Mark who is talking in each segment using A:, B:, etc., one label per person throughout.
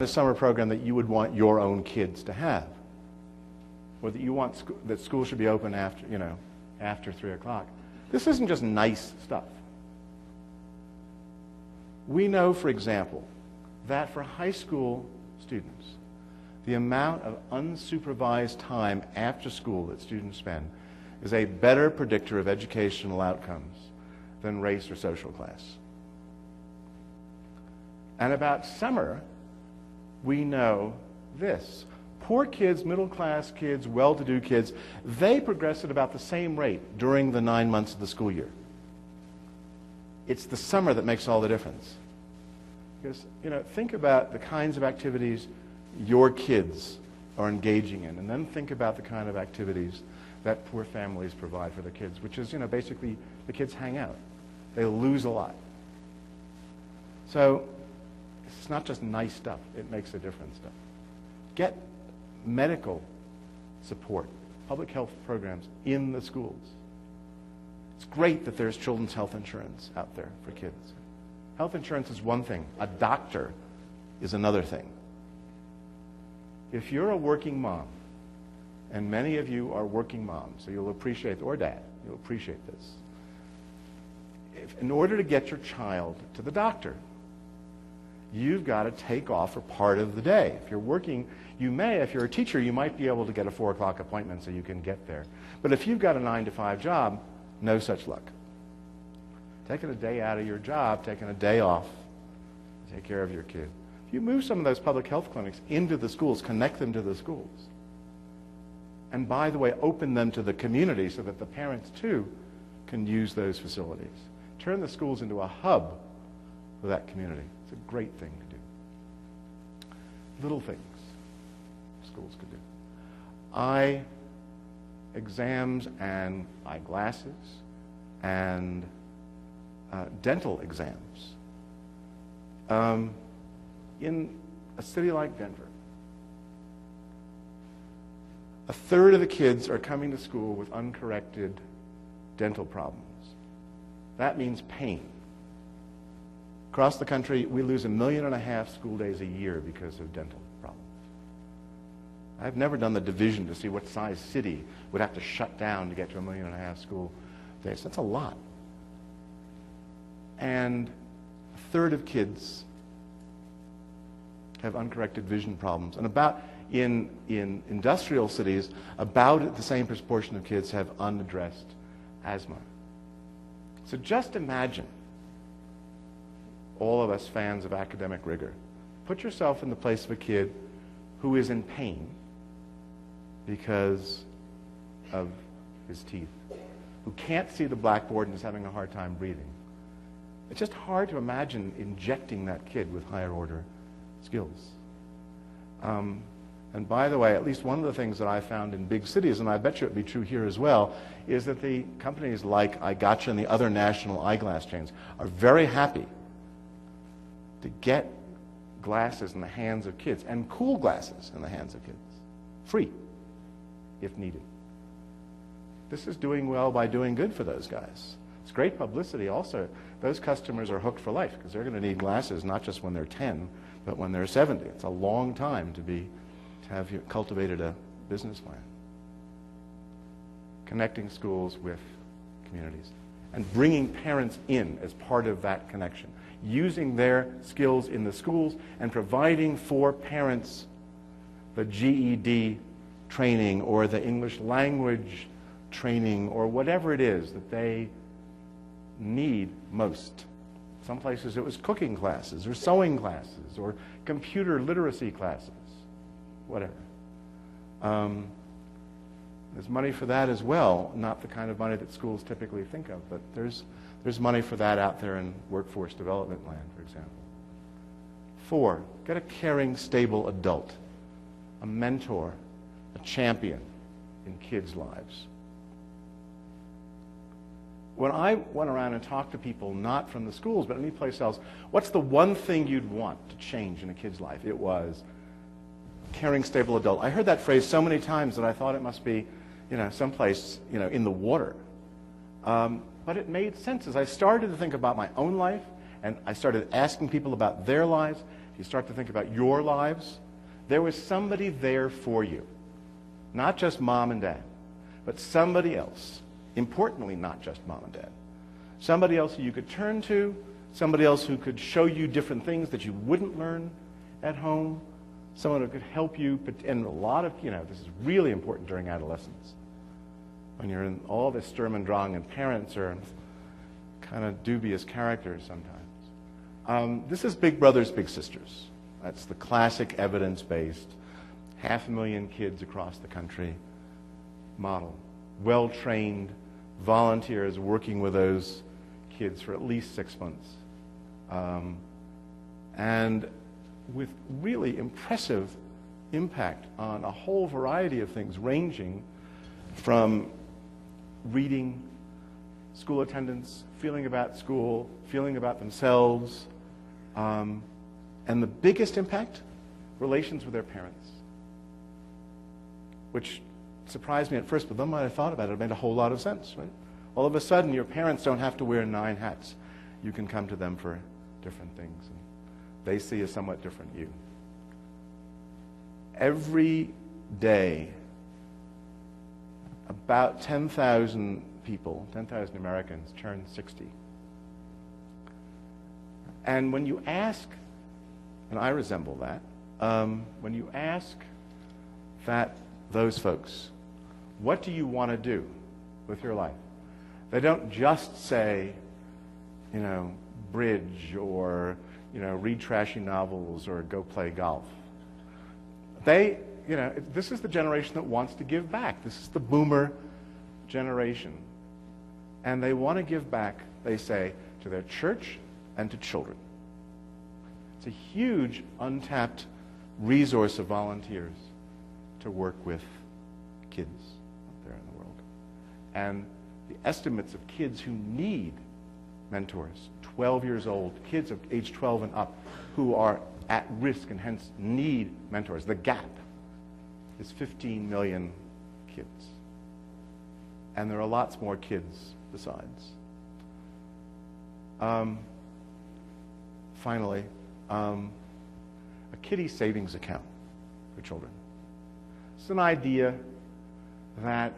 A: a summer program that you would want your own kids to have, or that you want that school should be open after, after 3 o'clock. This isn't just nice stuff. We know, for example, that for high school students, the amount of unsupervised time after school that students spend is a better predictor of educational outcomes than race or social class. And about summer, we know this. Poor kids, middle-class kids, well-to-do kids, they progress at about the same rate during the 9 months of the school year. It's the summer that makes all the difference. Because, think about the kinds of activities your kids are engaging in, and then think about the kind of activities that poor families provide for their kids, which is, basically the kids hang out. They lose a lot. So it's not just nice stuff. It makes a difference stuff. Get medical support, public health programs in the schools. It's great that there's children's health insurance out there for kids. Health insurance is one thing. A doctor is another thing. If you're a working mom, and many of you are working moms, so you'll appreciate, or dad, you'll appreciate this. In order to get your child to the doctor, you've got to take off for part of the day. If you're working, if you're a teacher, you might be able to get a 4 o'clock appointment so you can get there. But if you've got a 9 to 5 job, no such luck. Taking a day out of your job, taking a day off, take care of your kid. If you move some of those public health clinics into the schools, connect them to the schools, and by the way, open them to the community so that the parents too can use those facilities. Turn the schools into a hub for that community. It's a great thing to do. Little things schools could do. Eye exams and eyeglasses and dental exams. In a city like Denver, a third of the kids are coming to school with uncorrected dental problems. That means pain. Across the country, we lose 1.5 million school days a year because of dental problems. I've never done the division to see what size city would have to shut down to get to 1.5 million school days. That's a lot. And a third of kids have uncorrected vision problems. And in industrial cities, about the same proportion of kids have unaddressed asthma. So just imagine, all of us fans of academic rigor, put yourself in the place of a kid who is in pain because of his teeth, who can't see the blackboard and is having a hard time breathing. It's just hard to imagine injecting that kid with higher order skills. And by the way, at least one of the things that I found in big cities, and I bet you it would be true here as well, is that the companies like iGotcha and the other national eyeglass chains are very happy to get glasses in the hands of kids, and cool glasses in the hands of kids, free, if needed. This is doing well by doing good for those guys. It's great publicity also. Those customers are hooked for life because they're going to need glasses not just when they're 10, but when they're 70. It's a long time to have cultivated a business plan. Connecting schools with communities and bringing parents in as part of that connection. Using their skills in the schools and providing for parents the GED training or the English language training or whatever it is that they need most. Some places it was cooking classes or sewing classes or computer literacy classes, whatever. There's money for that as well, not the kind of money that schools typically think of, but there's money for that out there in workforce development land, for example. 4, get a caring, stable adult, a mentor, a champion in kids' lives. When I went around and talked to people, not from the schools, but any place else, what's the one thing you'd want to change in a kid's life? It was caring, stable adult. I heard that phrase so many times that I thought it must be, someplace, in the water. But it made sense as I started to think about my own life, and I started asking people about their lives. you start to think about your lives, there was somebody there for you. Not just mom and dad, but somebody else. Importantly, not just mom and dad. Somebody else who you could turn to, somebody else who could show you different things that you wouldn't learn at home, someone who could help you, and a lot of, this is really important during adolescence. When you're in all this Sturm und Drang and parents are kind of dubious characters sometimes. This is Big Brothers, Big Sisters. That's the classic evidence-based, 500,000 kids across the country model. Well-trained volunteers working with those kids for at least 6 months. And with really impressive impact on a whole variety of things, ranging from reading, school attendance, feeling about school, feeling about themselves, and the biggest impact, relations with their parents, which surprised me at first, but then when I thought about it, it made a whole lot of sense, right? All of a sudden, your parents don't have to wear 9 hats. You can come to them for different things, and they see a somewhat different you. Every day, about 10,000 people, 10,000 Americans turn 60. And when you ask, and I resemble that, when you ask those folks, what do you want to do with your life? They don't just say, bridge or, read trashy novels or go play golf. This is the generation that wants to give back. This is the boomer generation. And they want to give back, they say, to their church and to children. It's a huge untapped resource of volunteers to work with kids out there in the world. And the estimates of kids who need mentors, 12 years old, kids of age 12 and up, who are at risk and hence need mentors. The gap is 15 million kids. And there are lots more kids besides. Finally, a kiddie savings account for children. It's an idea that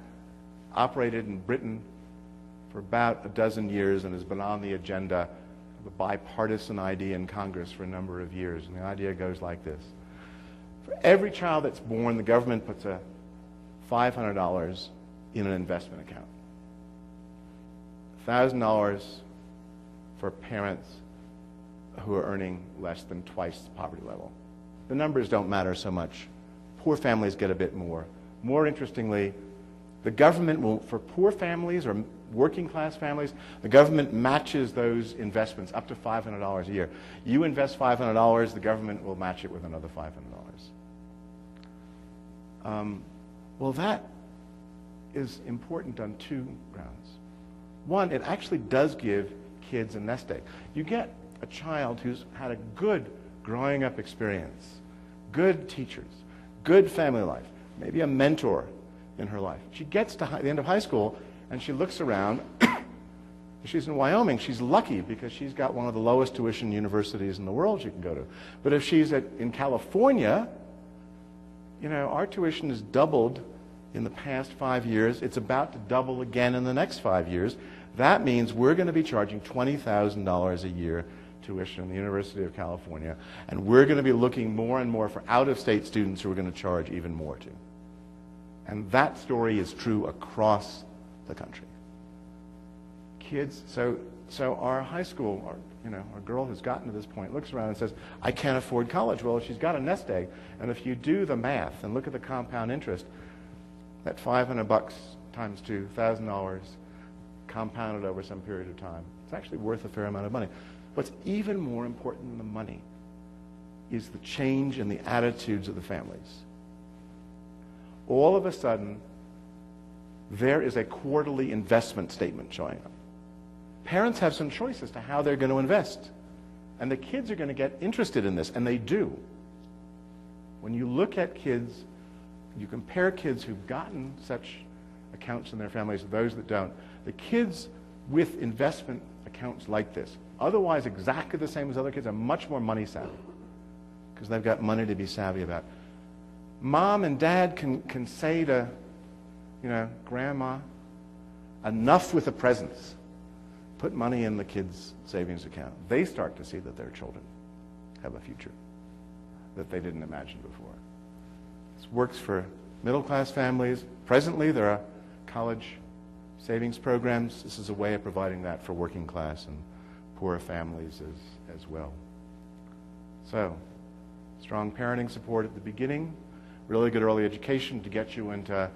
A: operated in Britain for about a dozen years and has been on the agenda of a bipartisan idea in Congress for a number of years. And the idea goes like this. For every child that's born, the government puts a $500 in an investment account. $1,000 for parents who are earning less than twice the poverty level. The numbers don't matter so much. Poor families get a bit more. More interestingly, the government will, for poor families or working class families, the government matches those investments up to $500 a year. You invest $500, the government will match it with another $500. Well, that is important on 2 grounds. One, it actually does give kids a nest egg. You get a child who's had a good growing up experience, good teachers, good family life, maybe a mentor in her life. She gets to the end of high school and she looks around. She's in Wyoming. She's lucky because she's got one of the lowest tuition universities in the world she can go to. But if she's in California, our tuition has doubled in the past 5 years. It's about to double again in the next 5 years. That means we're going to be charging $20,000 a year tuition in the University of California, and we're going to be looking more and more for out-of-state students who are going to charge even more too. And that story is true across the country. Kids, so our high school, our girl who's gotten to this point looks around and says, I can't afford college. Well, she's got a nest egg, and if you do the math and look at the compound interest, that $500 times $2,000 compounded over some period of time, it's actually worth a fair amount of money. What's even more important than the money is the change in the attitudes of the families. All of a sudden, there is a quarterly investment statement showing up. Parents have some choice as to how they're going to invest. And the kids are going to get interested in this, and they do. When you look at kids, you compare kids who've gotten such accounts in their families to those that don't. The kids with investment accounts like this, otherwise exactly the same as other kids, are much more money savvy. because they've got money to be savvy about. Mom and dad can say to, Grandma, enough with the presents. Put money in the kids' savings account. They start to see that their children have a future that they didn't imagine before. This works for middle-class families. Presently, there are college savings programs. This is a way of providing that for working class and poorer families as well. So, strong parenting support at the beginning, really good early education to get you into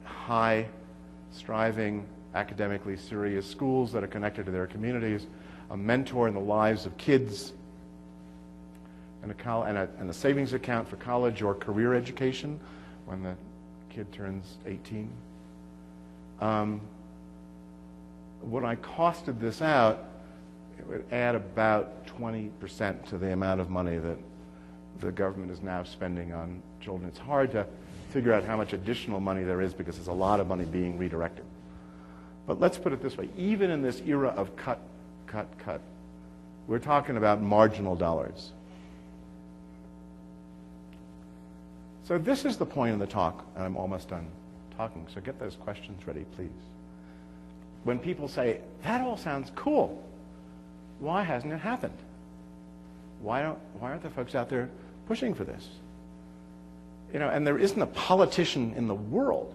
A: high-striving, academically serious schools that are connected to their communities, a mentor in the lives of kids, and a savings account for college or career education when the kid turns 18. When I costed this out, it would add about 20% to the amount of money that the government is now spending on children. It's hard to figure out how much additional money there is because there's a lot of money being redirected. But let's put it this way. Even in this era of cut, we're talking about marginal dollars. So this is the point of the talk, and I'm almost done talking, so get those questions ready, please. When people say, that all sounds cool, why hasn't it happened? Why aren't the folks out there pushing for this? And there isn't a politician in the world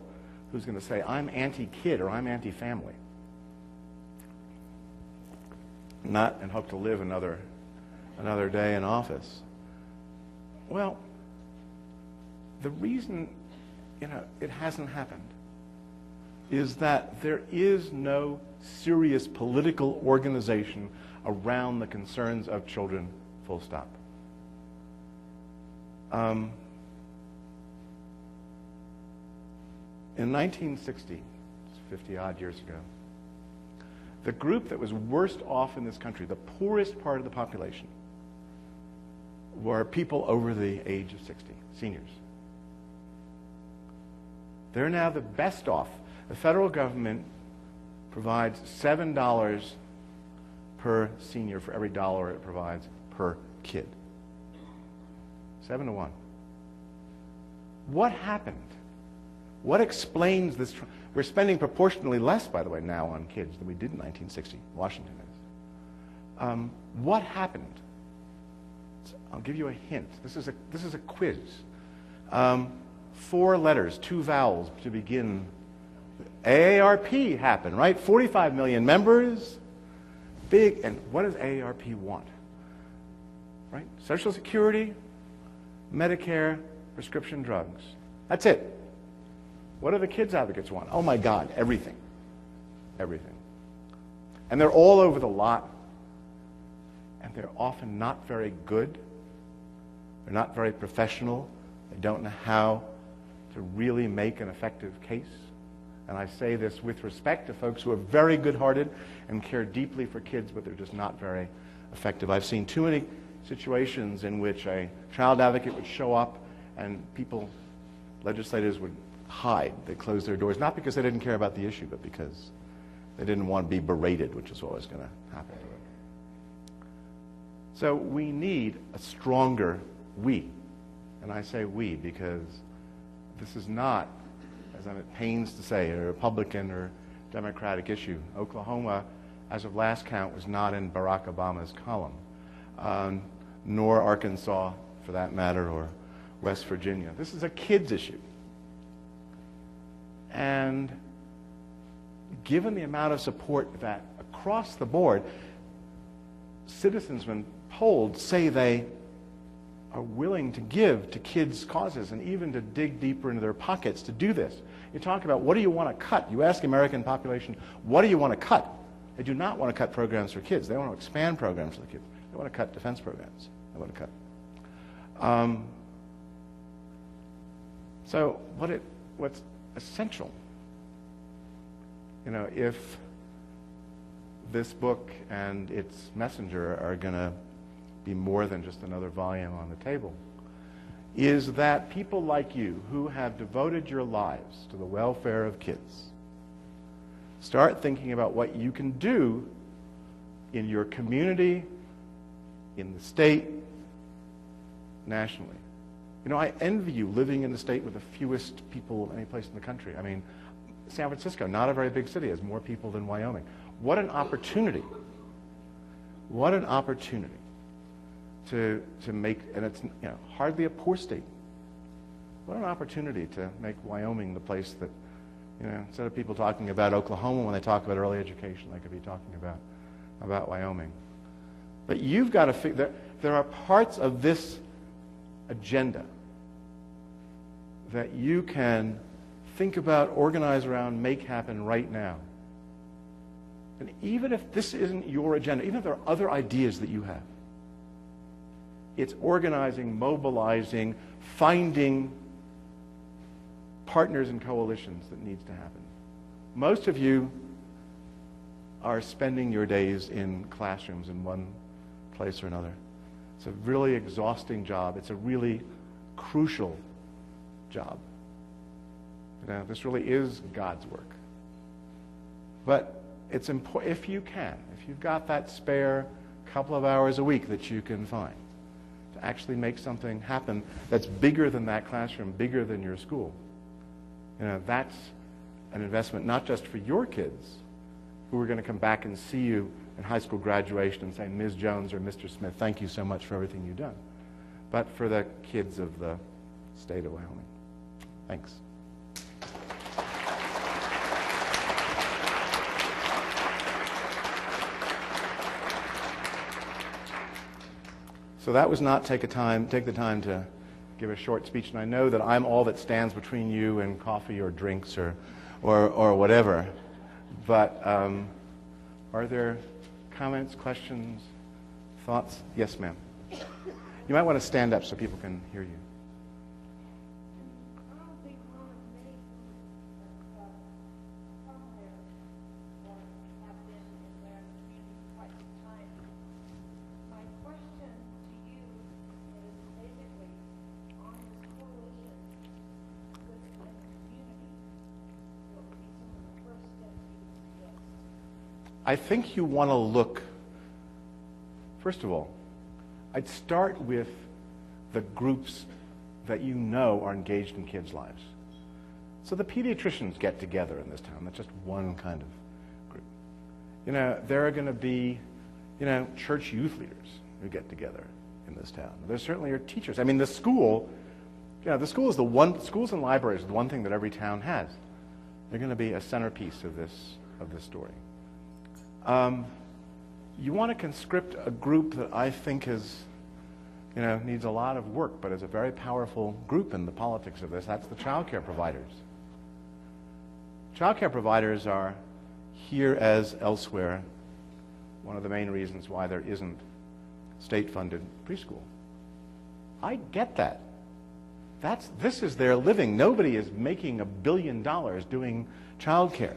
A: who's going to say, I'm anti-kid or I'm anti-family. Not and hope to live another day in office. Well, the reason it hasn't happened is that there is no serious political organization around the concerns of children, full stop. In 1960, 50-odd years ago, the group that was worst off in this country, the poorest part of the population, were people over the age of 60, seniors. They're now the best off. The federal government provides $7 per senior for every dollar it provides per kid. 7 to 1. What happened? What explains this? We're spending proportionally less, by the way, now on kids than we did in 1960. Washington is. What happened? I'll give you a hint. This is a quiz. 4 letters, 2 vowels to begin. AARP happened, right? 45 million members. Big. And what does AARP want? Right? Social Security, Medicare, prescription drugs. That's it. What do the kids advocates want? Oh my God, everything. Everything. And they're all over the lot. And they're often not very good. They're not very professional. They don't know how to really make an effective case. And I say this with respect to folks who are very good-hearted and care deeply for kids, but they're just not very effective. I've seen too many situations in which a child advocate would show up and legislators would hide. They close their doors, not because they didn't care about the issue, but because they didn't want to be berated, which is always going to happen. So we need a stronger we. And I say we because this is not, as I'm at pains to say, a Republican or Democratic issue. Oklahoma, as of last count, was not in Barack Obama's column, nor Arkansas, for that matter, or West Virginia. This is a kids issue. And given the amount of support that across the board, citizens, when polled, say they are willing to give to kids' causes and even to dig deeper into their pockets to do this. You talk about, what do you want to cut? You ask the American population, what do you want to cut? They do not want to cut programs for kids. They want to expand programs for the kids. They want to cut defense programs. They want to cut. So what's essential, if this book and its messenger are going to be more than just another volume on the table, is that people like you who have devoted your lives to the welfare of kids start thinking about what you can do in your community, in the state, nationally. You know, I envy you living in the state with the fewest people any place in the country. I mean, San Francisco, not a very big city, has more people than Wyoming. What an opportunity. What an opportunity to make, and it's, you know, hardly a poor state. What an opportunity to make Wyoming the place that, you know, instead of people talking about Oklahoma when they talk about early education, they could be talking about Wyoming. But you've got to figure, there are parts of this agenda that you can think about, organize around, make happen right now. And even if this isn't your agenda, even if there are other ideas that you have, it's organizing, mobilizing, finding partners and coalitions that needs to happen. Most of you are spending your days in classrooms in one place or another. It's a really exhausting job. It's a really crucial job. You know, this really is God's work. But it's important, if you can, if you've got that spare couple of hours a week that you can find, to actually make something happen that's bigger than that classroom, bigger than your school. You know, that's an investment not just for your kids, who are going to come back and see you in high school graduation and say, Ms. Jones or Mr. Smith, thank you so much for everything you've done, but for the kids of the state of Wyoming. Thanks. So that was not take the time to give a short speech, and I know that I'm all that stands between you and coffee or drinks or whatever. But are there comments, questions, thoughts? Yes, ma'am. You might want to stand up so people can hear you. I think you want to look, first of all, I'd start with the groups that you know are engaged in kids' lives. So the pediatricians get together in this town. That's just one kind of group. You know, there are going to be, you know, church youth leaders who get together in this town. There certainly are teachers. I mean, the school, you know, the school is the one, schools and libraries are the one thing that every town has. They're going to be a centerpiece of this story. You want to conscript a group that I think is, you know, needs a lot of work, but is a very powerful group in the politics of this. That's the child care providers. Child care providers are, here as elsewhere, one of the main reasons why there isn't state-funded preschool. I get that. This is their living. Nobody is making $1 billion doing child care.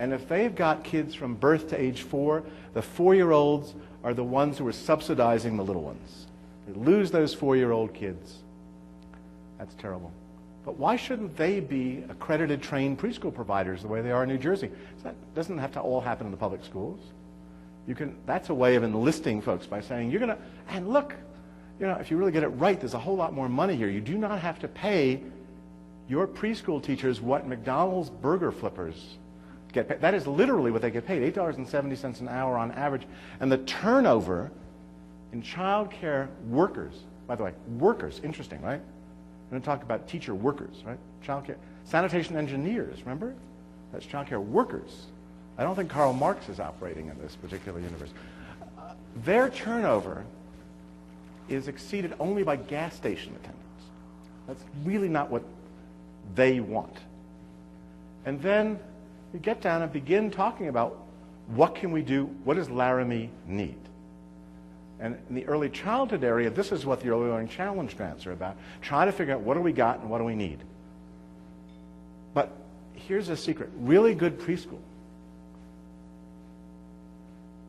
A: And if they've got kids from birth to age 4, the 4-year-olds are the ones who are subsidizing the little ones. They lose those 4-year-old kids. That's terrible. But why shouldn't they be accredited, trained preschool providers the way they are in New Jersey? So that doesn't have to all happen in the public schools. That's a way of enlisting folks by saying, you're going to, and look, you know, if you really get it right, there's a whole lot more money here. You do not have to pay your preschool teachers what McDonald's burger flippers get paid. That is literally what they get paid, $8.70 an hour on average. And the turnover in child care workers, by the way, workers, interesting, right? We're going to talk about teacher workers, right? Child care, sanitation engineers, remember? That's child care workers. I don't think Karl Marx is operating in this particular universe. Their turnover is exceeded only by gas station attendants. That's really not what they want. And then you get down and begin talking about what can we do, what does Laramie need? And in the early childhood area, this is what the Early Learning Challenge grants are about. Try to figure out what do we got and what do we need. But here's a secret. Really good preschool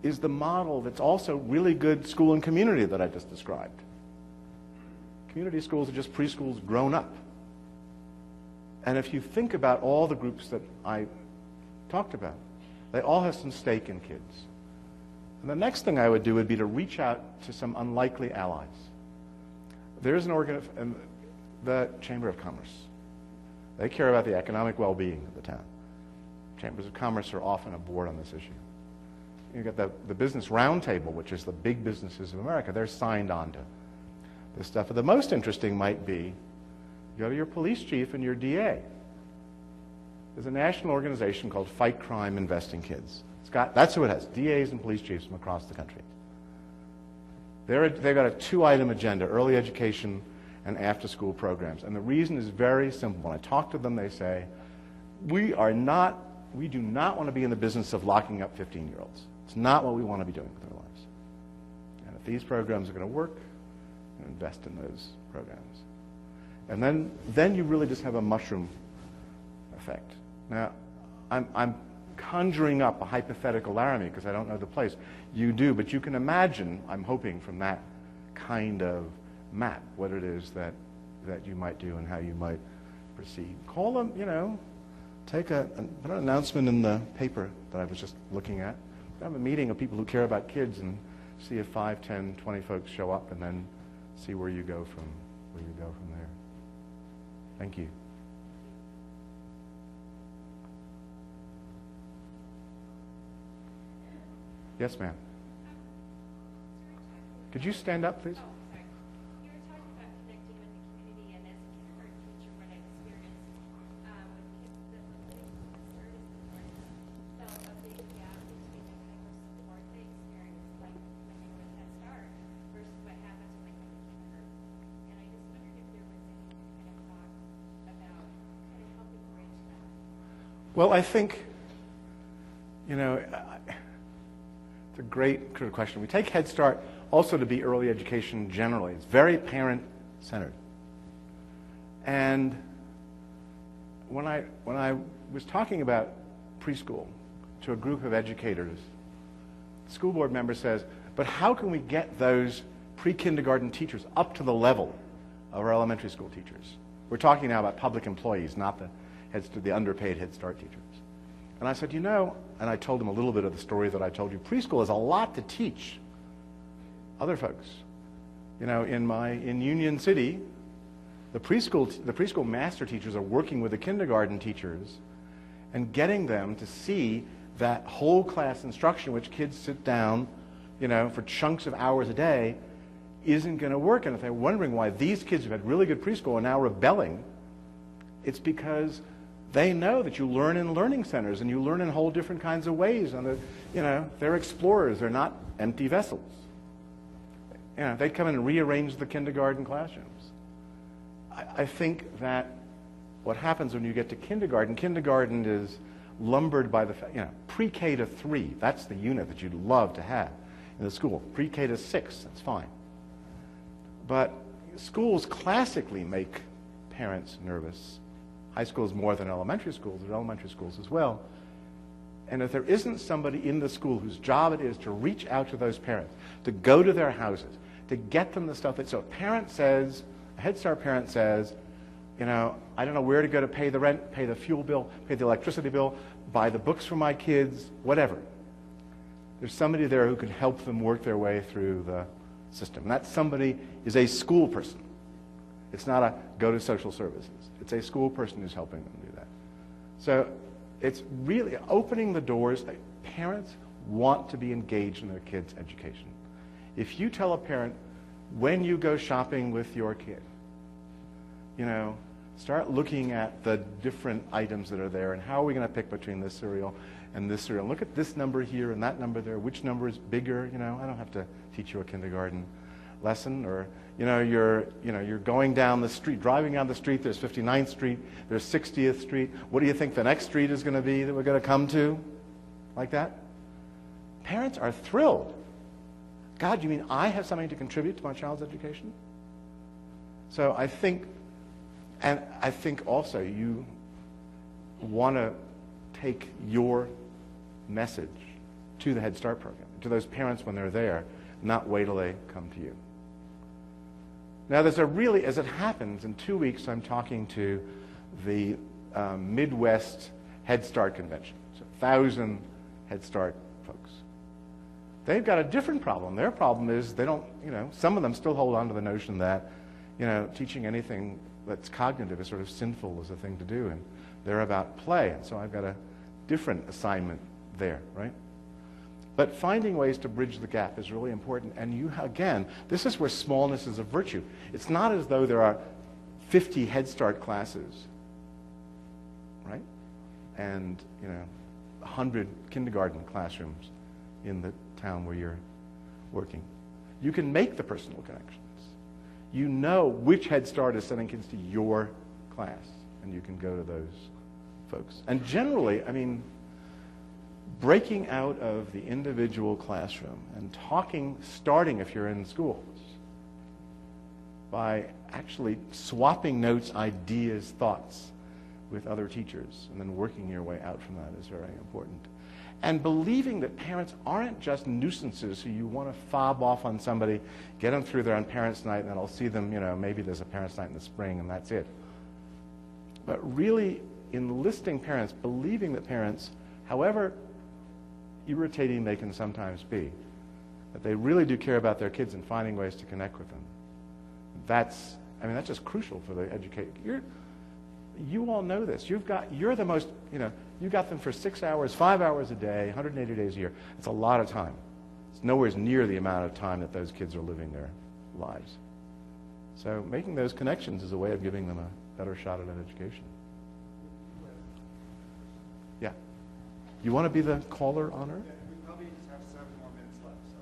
A: is the model that's also really good school and community that I just described. Community schools are just preschools grown up. And if you think about all the groups that I talked about, they all have some stake in kids. And the next thing I would do would be to reach out to some unlikely allies. There's the Chamber of Commerce. They care about the economic well-being of the town. Chambers of Commerce are often aboard on this issue. You've got the Business Roundtable, which is the big businesses of America. They're signed on to this stuff. But the most interesting might be, go to your police chief and your DA. There's a national organization called Fight Crime, Investing Kids. That's who it has, DAs and police chiefs from across the country. They've got a 2-item agenda, early education and after-school programs. And the reason is very simple. When I talk to them, they say, we do not want to be in the business of locking up 15-year-olds. It's not what we want to be doing with our lives. And if these programs are going to work, invest in those programs. And then you really just have a mushroom effect. Now, I'm conjuring up a hypothetical Laramie because I don't know the place. You do, but you can imagine, I'm hoping, from that kind of map, what it is that you might do and how you might proceed. Call them, put an announcement in the paper that I was just looking at. Have a meeting of people who care about kids and see if 5, 10, 20 folks show up, and then see where you go from there. Thank you. Yes, ma'am. Could you stand up, please?
B: Oh, sorry. You were talking about connecting with the community, and as a kindergarten teacher, what I've experienced with kids that live in service so a big gap between the type of support they experience, like when they were at Head Start, versus what happens when they come to kindergarten. And I just wondered if there was any kind of thought about kind of helping bridge that.
A: Well, I think, it's a great question. We take Head Start also to be early education generally. It's very parent-centered. And when I was talking about preschool to a group of educators, the school board member says, but how can we get those pre-kindergarten teachers up to the level of our elementary school teachers? We're talking now about public employees, not the underpaid Head Start teachers. And I said, and I told them a little bit of the story that I told you. Preschool has a lot to teach other folks. In Union City, the preschool master teachers are working with the kindergarten teachers and getting them to see that whole class instruction, which kids sit down, for chunks of hours a day, isn't going to work. And if they're wondering why these kids who had really good preschool are now rebelling, it's because they know that you learn in learning centers and you learn in whole different kinds of ways. And they're explorers. They're not empty vessels. They'd come in and rearrange the kindergarten classrooms. I think that what happens when you get to kindergarten is lumbered by the pre-K to 3. That's the unit that you'd love to have in the school. Pre-K to 6, that's fine. But schools classically make parents nervous. High schools more than elementary schools, or elementary schools as well. And if there isn't somebody in the school whose job it is to reach out to those parents, to go to their houses, to get them the stuff so a Head Start parent says, I don't know where to go to pay the rent, pay the fuel bill, pay the electricity bill, buy the books for my kids, whatever. There's somebody there who can help them work their way through the system. And that somebody is a school person. It's not a go to social services. It's a school person who's helping them do that. So it's really opening the doors. Parents want to be engaged in their kids' education. If you tell a parent, when you go shopping with your kid, start looking at the different items that are there and how are we going to pick between this cereal and this cereal. Look at this number here and that number there. Which number is bigger? I don't have to teach you a kindergarten lesson. Or you're going down the street, driving down the street. There's 59th Street. There's 60th Street. What do you think the next street is going to be that we're going to come to? Like that. Parents are thrilled. God, you mean I have something to contribute to my child's education? So I think also you want to take your message to the Head Start program, to those parents when they're there, not wait till they come to you. Now, as it happens, in 2 weeks, I'm talking to the Midwest Head Start Convention. It's 1,000 Head Start folks. They've got a different problem. Their problem is they don't, some of them still hold on to the notion that, teaching anything that's cognitive is sort of sinful as a thing to do, and they're about play, and so I've got a different assignment there, right? But finding ways to bridge the gap is really important, and again, this is where smallness is a virtue. It's not as though there are 50 Head Start classes, right? And, 100 kindergarten classrooms in the town where you're working. You can make the personal connections. You know which Head Start is sending kids to your class, and you can go to those folks. And generally, breaking out of the individual classroom and starting if you're in schools, by actually swapping notes, ideas, thoughts with other teachers, and then working your way out from that is very important. And believing that parents aren't just nuisances who you want to fob off on somebody, get them through their own parents' night, and then I'll see them, maybe there's a parents' night in the spring, and that's it. But really enlisting parents, believing that parents, however irritating they can sometimes be, that they really do care about their kids and finding ways to connect with them. That's just crucial for the education. You all know this. You're the most, you got them for 6 hours, 5 hours a day, 180 days a year. It's a lot of time. It's nowhere near the amount of time that those kids are living their lives. So making those connections is a way of giving them a better shot at an education. Yeah. You want to be the caller, Honor?
C: Yeah, we probably just have 7 more minutes left. So.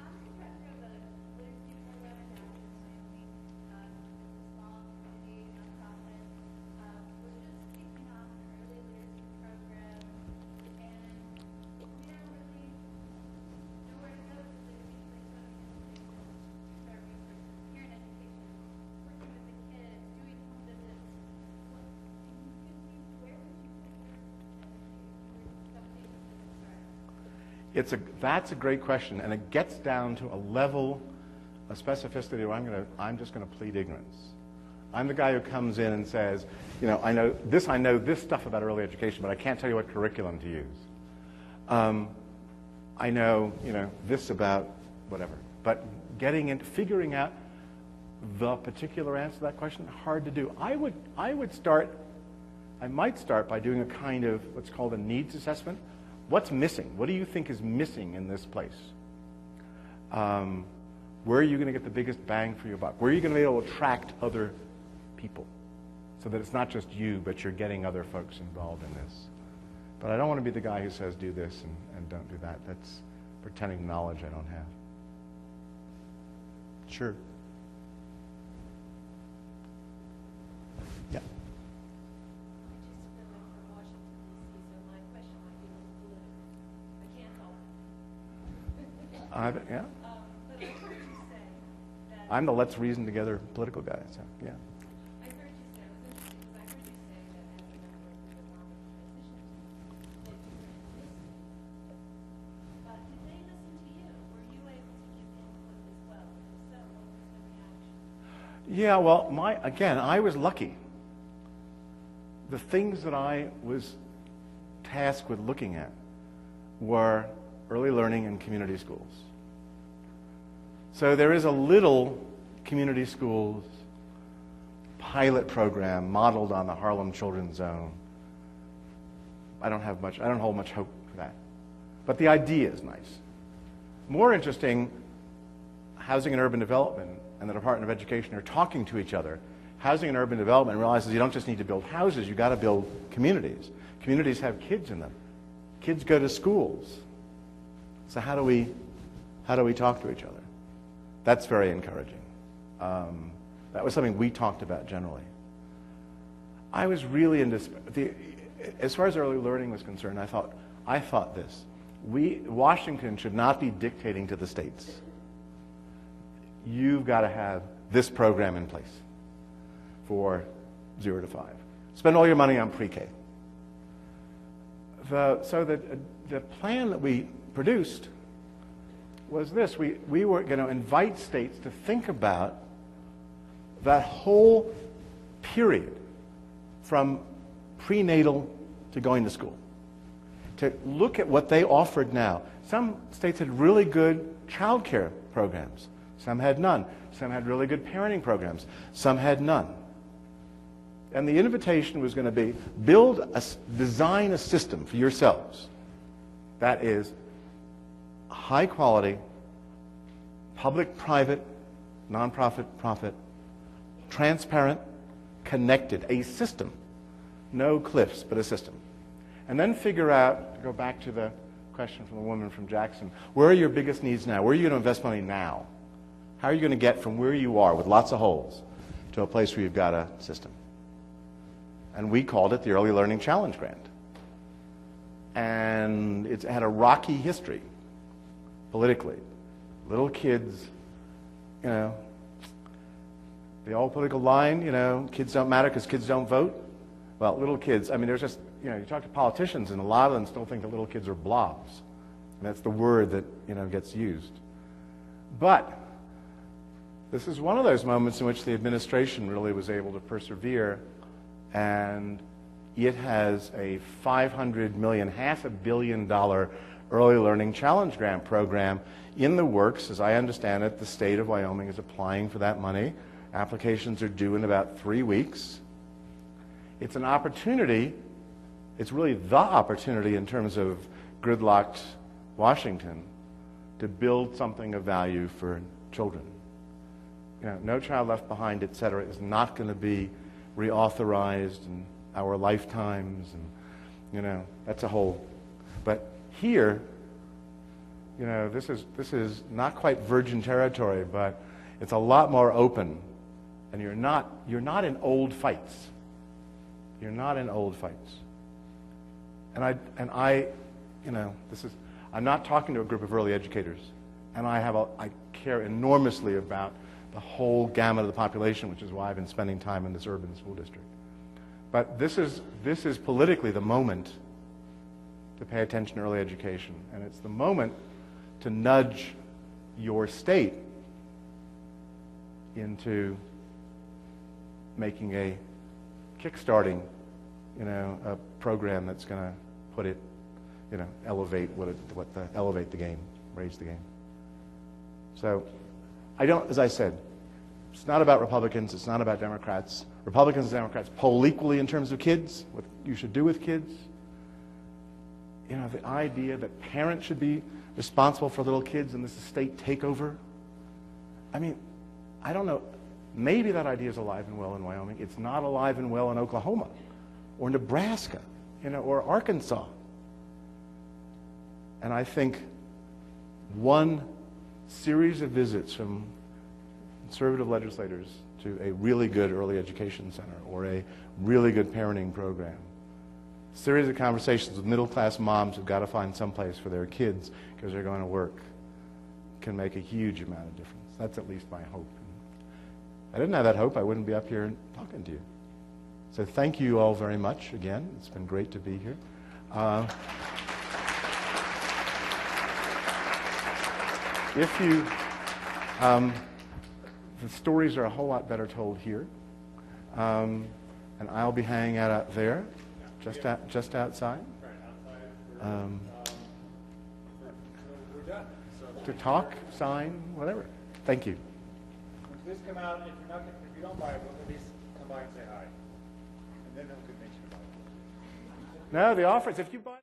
B: I'm the director of the literacy program at Wyoming. It's a small community nonprofit. We're just kicking off an early literacy program, and we don't really know where to go with the literacy program. Start research here in education, working with the kids, doing home visits. Where would you put your
A: That's a great question, and it gets down to a level of specificity where I'm just going to plead ignorance. I'm the guy who comes in and says, I know this stuff about early education, but I can't tell you what curriculum to use. I know, this about whatever. But figuring out the particular answer to that question, hard to do. I might start by doing a kind of what's called a needs assessment. What's missing? What do you think is missing in this place? Where are you going to get the biggest bang for your buck? Where are you going to be able to attract other people so that it's not just you, but you're getting other folks involved in this? But I don't want to be the guy who says do this and don't do that. That's pretending knowledge I don't have. Sure. Yeah. Yeah.
B: But I heard you say that.
A: I'm the let's reason together political guy. So yeah.
B: I heard you say, it was interesting because I heard you say that as a member of the Obama transition team, that you were listening. But did they listen to you? Were you able to give input as well? If so, what was the reaction?
A: Yeah, well, I was lucky. The things that I was tasked with looking at were early learning and community schools. So there is a little community schools pilot program modeled on the Harlem Children's Zone. I don't hold much hope for that. But the idea is nice. More interesting, Housing and Urban Development and the Department of Education are talking to each other. Housing and Urban Development realizes you don't just need to build houses, you've got to build communities. Communities have kids in them. Kids go to schools. So how do we talk to each other? That's very encouraging. That was something we talked about generally. I was really as far as early learning was concerned, I thought this. Washington should not be dictating to the states. You've got to have this program in place for 0 to 5. Spend all your money on pre-K. So the plan that we produced was this. We were going to invite states to think about that whole period from prenatal to going to school, to look at what they offered now. Some states had really good child care programs. Some had none. Some had really good parenting programs. Some had none. And the invitation was going to be, design a system for yourselves that is high quality, public-private, nonprofit-profit, transparent, connected, a system. No cliffs, but a system. And then figure out, to go back to the question from the woman from Jackson, where are your biggest needs now? Where are you going to invest money now? How are you going to get from where you are with lots of holes to a place where you've got a system? And we called it the Early Learning Challenge Grant. And it's had a rocky history politically. Little kids, you know, the old political line, you know, kids don't matter because kids don't vote. Well, little kids, I mean, there's just, you know, you talk to politicians and a lot of them still think that little kids are blobs. And that's the word that, you know, gets used. But this is one of those moments in which the administration really was able to persevere, and it has a $500 million, $500 million Early Learning Challenge Grant program in the works. As I understand it, the state of Wyoming is applying for that money. Applications are due in about 3 weeks. It's an opportunity, it's really the opportunity in terms of gridlocked Washington to build something of value for children. You know, No Child Left Behind, et cetera, is not going to be reauthorized in our lifetimes, and, you know, that's a whole. But here, you know, this is not quite virgin territory, but it's a lot more open, and you're not in old fights. You're not in old fights. And I, you know, I'm not talking to a group of early educators, and I care enormously about the whole gamut of the population, which is why I've been spending time in this urban school district. But this is politically the moment to pay attention to early education, and it's the moment to nudge your state into making a kickstarting, you know, a program that's going to put it, you know, elevate elevate the game, raise the game. So, as I said, it's not about Republicans, it's not about Democrats. Republicans and Democrats poll equally in terms of kids, what you should do with kids. You know, the idea that parents should be responsible for little kids and this is state takeover. I mean, I don't know. Maybe that idea is alive and well in Wyoming. It's not alive and well in Oklahoma or Nebraska, you know, or Arkansas. And I think one series of visits from conservative legislators to a really good early education center or a really good parenting program, a series of conversations with middle-class moms who've got to find some place for their kids because they're going to work, can make a huge amount of difference. That's at least my hope. If I didn't have that hope, I wouldn't be up here talking to you. So thank you all very much again. It's been great to be here. If you, the stories are a whole lot better told here, and I'll be hanging out there, just outside.
C: We're done.
A: To talk, sign, whatever. Thank you.
C: Please come out. If you don't buy it, at least come by and say hi, and then they'll convince you to buy it.
A: No, the offer is if you buy.